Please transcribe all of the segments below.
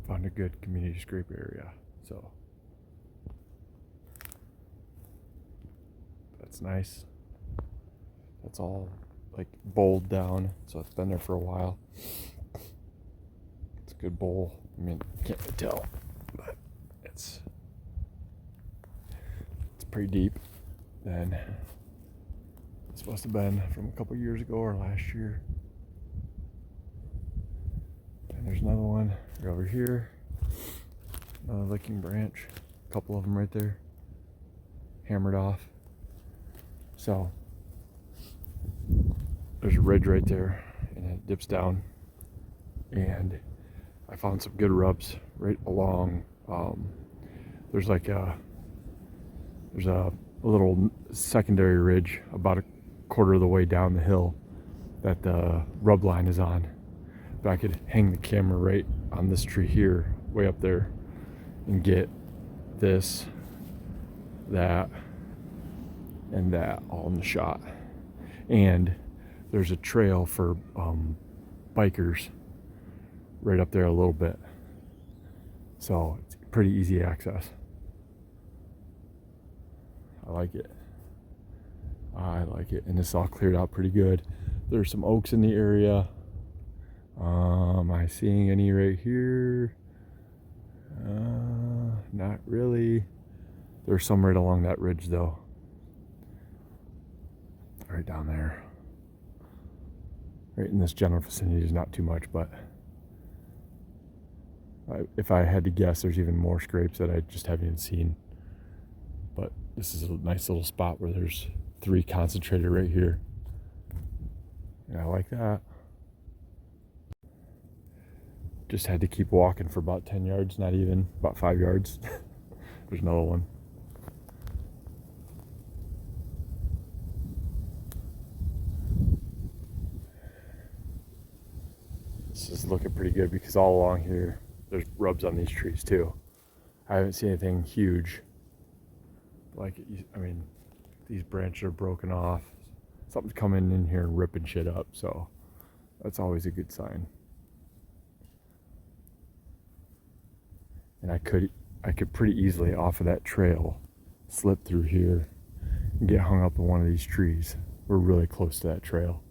found a good community scrape area. So that's nice. That's all like bowled down, so it's been there for a while. It's a good bowl. I mean, can't really tell, but it's pretty deep. Then this must have been from a couple years ago or last year. And there's another one right over here. Another licking branch. A couple of them right there. Hammered off. So there's a ridge right there, and it dips down. And I found some good rubs right along. There's a little secondary ridge about a quarter of the way down the hill that the rub line is on. But I could hang the camera right on this tree here, way up there, and get this, that, and that all in the shot. And there's a trail for bikers right up there a little bit, so it's pretty easy access. I like it. And it's all cleared out pretty good. There's some oaks in the area. Am I seeing any right here? Not really. There's some right along that ridge though. Right down there. Right in this general vicinity is not too much, but if I had to guess, there's even more scrapes that I just haven't even seen. But this is a nice little spot where there's 3 concentrated right here. And I like that. Just had to keep walking for about 10 yards, not even, about 5 yards. There's another one. This is looking pretty good because all along here, there's rubs on these trees too. I haven't seen anything huge. Like, I mean, these branches are broken off. Something's coming in here and ripping shit up, so that's always a good sign. And I could pretty easily off of that trail slip through here and get hung up in one of these trees. We're really close to that trail,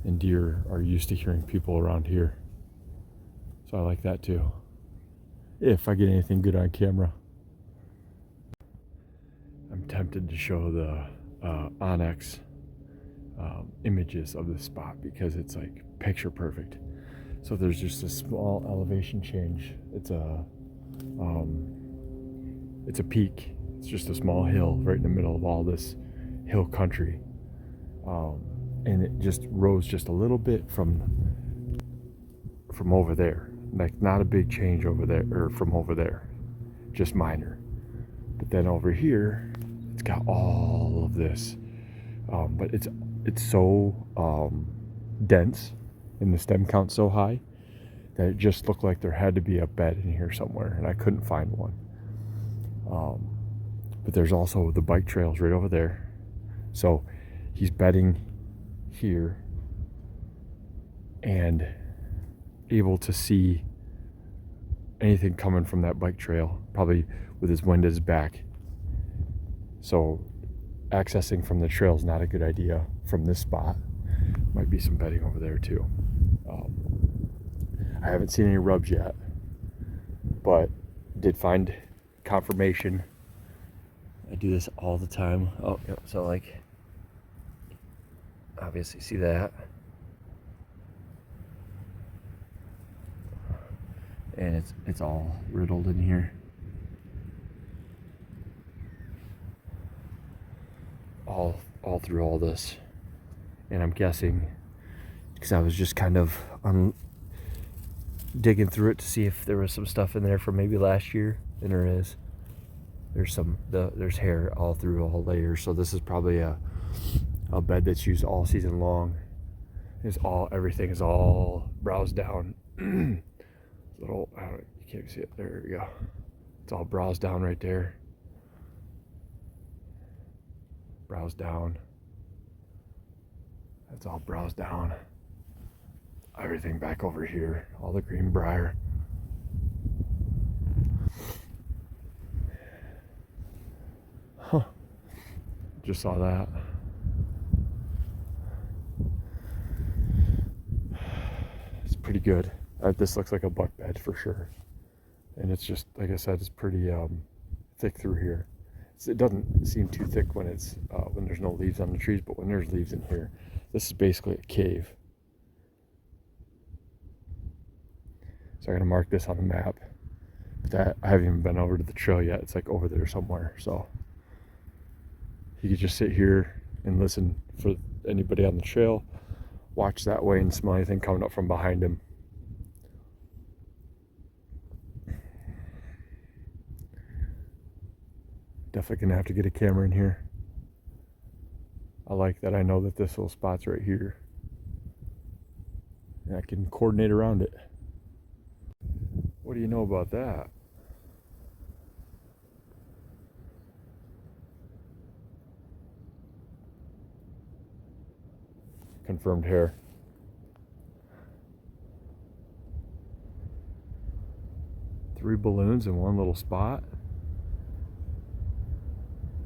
and deer are used to hearing people around here, so I like that too, if I get anything good on camera. I'm tempted to show the Onyx images of this spot because it's like picture perfect. So there's just a small elevation change. It's a peak. It's just a small hill right in the middle of all this hill country, and it just rose just a little bit from over there. Like, not a big change over there, or from over there, just minor. But then over here, it's got all of this, but it's so dense, and the stem count's so high that it just looked like there had to be a bed in here somewhere, and I couldn't find one. But there's also the bike trails right over there, so he's bedding here and able to see anything coming from that bike trail, probably with his wind at his back. So accessing from the trail is not a good idea from this spot. Might be some bedding over there too. I haven't seen any rubs yet, but did find confirmation. I do this all the time. Oh, yep. So like, obviously see that. And it's all riddled in here. All through all this. And I'm guessing, because I was just kind of digging through it to see if there was some stuff in there from maybe last year, and there is. There's hair all through all layers, so this is probably a bed that's used all season long. Everything is all browsed down. Little, you can't see it. There we go. It's all browsed down right there. Browsed down. That's all browsed down. Everything back over here, all the green briar. Huh. Just saw that. It's pretty good. This looks like a buck bed for sure. And it's just, like I said, it's pretty thick through here. It doesn't seem too thick when it's when there's no leaves on the trees, but when there's leaves in here, this is basically a cave. So I'm gonna mark this on the map. But I haven't even been over to the trail yet. It's like over there somewhere. So he could just sit here and listen for anybody on the trail, watch that way and smell anything coming up from behind him. Definitely gonna have to get a camera in here. I like that I know that this little spot's right here. And I can coordinate around it. What do you know about that? Confirmed hair. Three balloons in one little spot.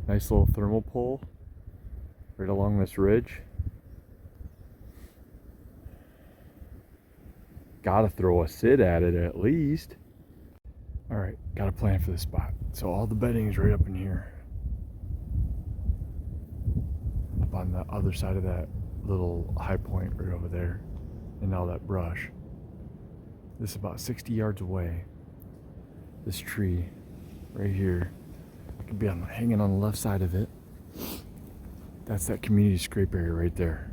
Nice little thermal pole right along this ridge. Gotta throw a sit at it at least. All right, got a plan for this spot. So all the bedding is right up in here. Up on the other side of that little high point right over there. And all that brush. This is about 60 yards away. This tree right here. I could be hanging on the left side of it. That's that community scrape area right there.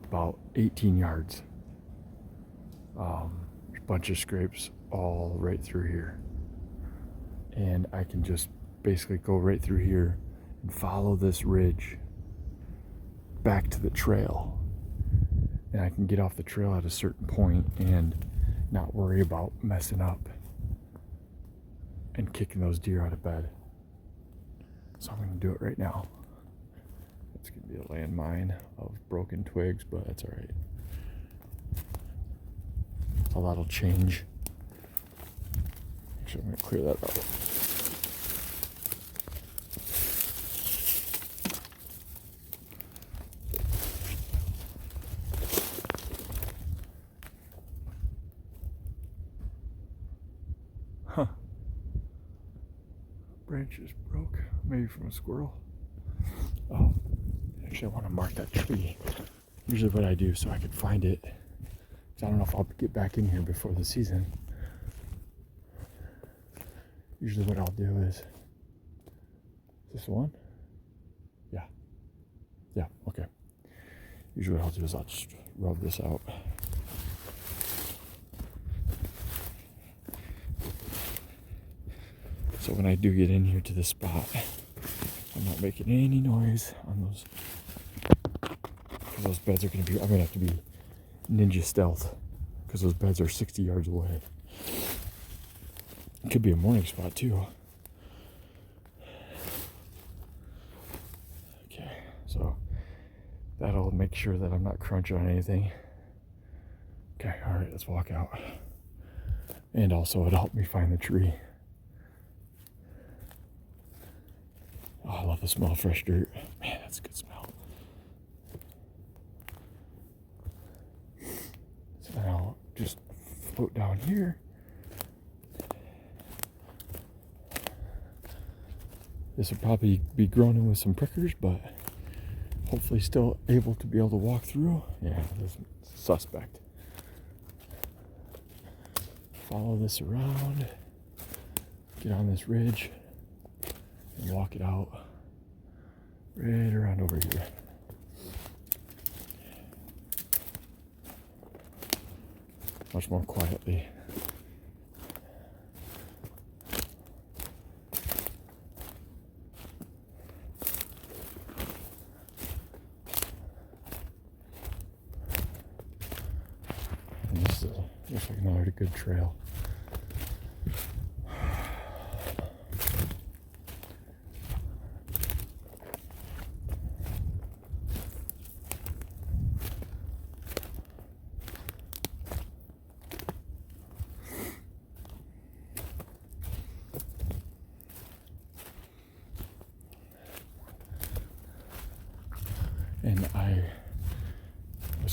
About 18 yards. There's a bunch of scrapes all right through here. And I can just basically go right through here and follow this ridge back to the trail. And I can get off the trail at a certain point and not worry about messing up and kicking those deer out of bed. So I'm going to do it right now. It's going to be a landmine of broken twigs, but that's all right. A lot will change. Actually, I'm going to clear that out. Huh. Branch just broke, maybe from a squirrel. Oh, actually I want to mark that tree. Usually what I do so I can find it. Because I don't know if I'll get back in here before the season. Usually what I'll do is this one? Yeah. Yeah, okay. Usually what I'll do is I'll just rub this out. So when I do get in here to this spot, I'm not making any noise on those. Because those beds are going to be, I'm going to have to be ninja stealth. Because those beds are 60 yards away. It could be a morning spot too. Okay, so that'll make sure that I'm not crunching on anything. Okay, alright, let's walk out. And also it'll help me find the tree. Oh, I love the smell of fresh dirt. Man, that's a good smell. So then I'll just float down here. This will probably be grown in with some prickers, but hopefully still able to be able to walk through. Yeah, this is suspect. Follow this around. Get on this ridge. And walk it out right around over here. Much more quietly. And this looks like another good trail.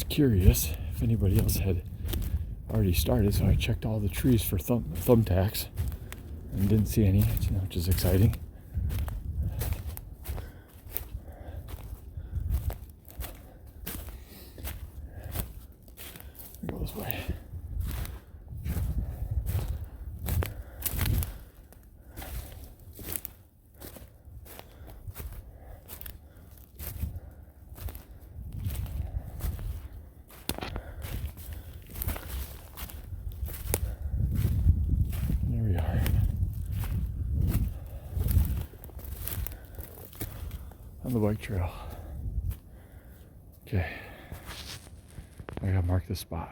was curious if anybody else had already started, so I checked all the trees for thumbtacks and didn't see any, which is exciting. Go this way. There we are. On the bike trail. Okay. I gotta mark the spot.